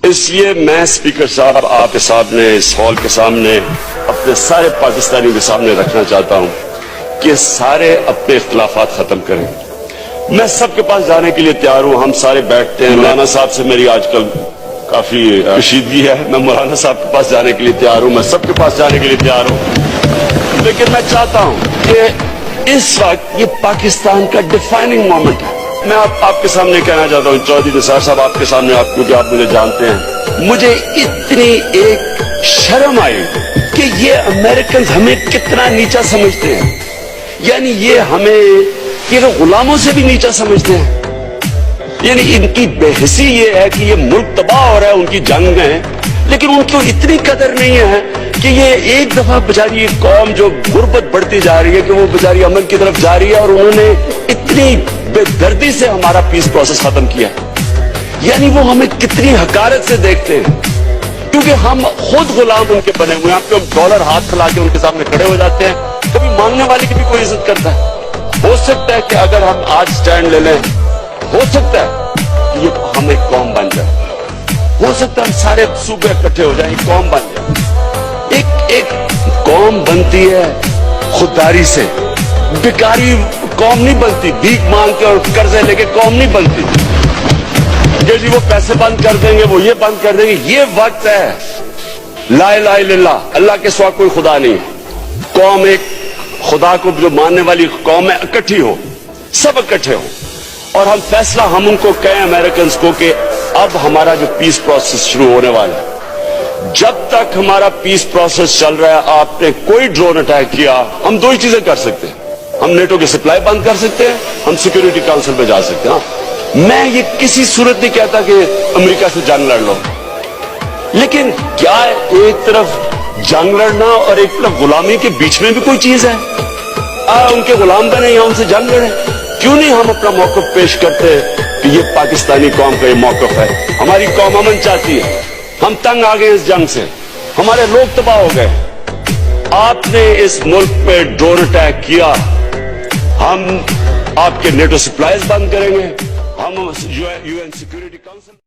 اس لیے میں اسپیکر صاحب آپ کے سامنے اس ہال کے سامنے اپنے سارے پاکستانیوں کے سامنے رکھنا چاہتا ہوں کہ سارے اپنے اختلافات ختم کریں. میں سب کے پاس جانے کے لیے تیار ہوں. ہم سارے بیٹھتے ہیں. مولانا صاحب سے میری آج کل کافی کشیدگی ہے. میں مولانا صاحب کے پاس جانے کے لیے تیار ہوں. میں سب کے پاس جانے کے لیے تیار ہوں. لیکن میں چاہتا ہوں کہ اس وقت یہ پاکستان کا ڈیفائننگ مومنٹ ہے. میں آپ کے سامنے کہنا چاہتا ہوں چودھری نثار صاحب آپ کے سامنے کیونکہ آپ مجھے جانتے ہیں, مجھے اتنی ایک شرم آئی کہ یہ امریکنز ہمیں کتنا نیچا سمجھتے ہیں. یعنی یہ ہمیں یہ غلاموں سے بھی نیچا سمجھتے ہیں. یعنی ان کی بے حسی یہ ہے کہ یہ ملک تباہ ہو رہا ہے, ان کی جنگ ہے, لیکن ان کو اتنی قدر نہیں ہے کہ یہ ایک دفعہ بیچاری ایک قوم جو غربت بڑھتی جا رہی ہے کہ وہ بیچاری امن کی طرف جا رہی ہے اور انہوں نے اتنی بے دردی سے ہمارا پیس پروسیس ختم کیا. یعنی وہ ہمیں کتنی حقارت سے دیکھتے ہیں کیونکہ ہم خود غلام ان کے بنے ہوئے ہیں. ہم ڈالر ہاتھ پھیلا کے ان کے سامنے کھڑے ہو جاتے ہیں. کبھی مانگنے والے کی بھی کوئی عزت کرتا ہے. ہو سکتا ہے کہ اگر ہم آج سٹینڈ لے لیں, ہو سکتا ہے کہ یہ ہم ایک قوم بن جائے. ہو سکتا ہے ہم سارے صوبے اکٹھے ہو جائیں, ایک قوم بن جائے. ایک قوم بنتی ہے خودداری سے, بیکاری قوم نہیں بنتی. بھیک مانگ کے اور قرضے لے کے قوم نہیں بنتی کہ جی وہ پیسے بند کر دیں گے, وہ یہ بند کر دیں گے. یہ وقت ہے لا الہ الا اللہ, اللہ کے سوا کوئی خدا نہیں. قوم ایک خدا کو جو ماننے والی قوم ہے, اکٹھی ہو, سب اکٹھے ہو اور ہم فیصلہ ہم ان کو کہیں امریکنز کو کہ اب ہمارا جو پیس پروسیس شروع ہونے والا ہے. جب تک ہمارا پیس پروسیس چل رہا ہے, آپ نے کوئی ڈرون اٹیک کیا, ہم دو ہی چیزیں کر سکتے ہیں. ہم نیٹو کی سپلائی بند کر سکتے ہیں, ہم سیکیورٹی کاؤنسل میں جا سکتے ہیں. میں یہ کسی صورت نہیں کہتا کہ امریکہ سے جنگ لڑ لو, لیکن کیا ایک طرف جنگ لڑنا اور ایک طرف غلامی کے بیچ میں بھی کوئی چیز ہے؟ ان کے غلام بنے یا ان سے جنگ لڑے؟ کیوں نہیں ہم اپنا موقف پیش کرتے کہ یہ پاکستانی قوم کا یہ موقف ہے, ہماری قوم امن چاہتی ہے, ہم تنگ آ گئے اس جنگ سے, ہمارے لوگ تباہ ہو گئے. آپ نے اس ملک پہ ڈرون اٹیک کیا, ہم آپ کے نیٹو سپلائیز بند کریں گے, ہم UN سیکیورٹی کاؤنسل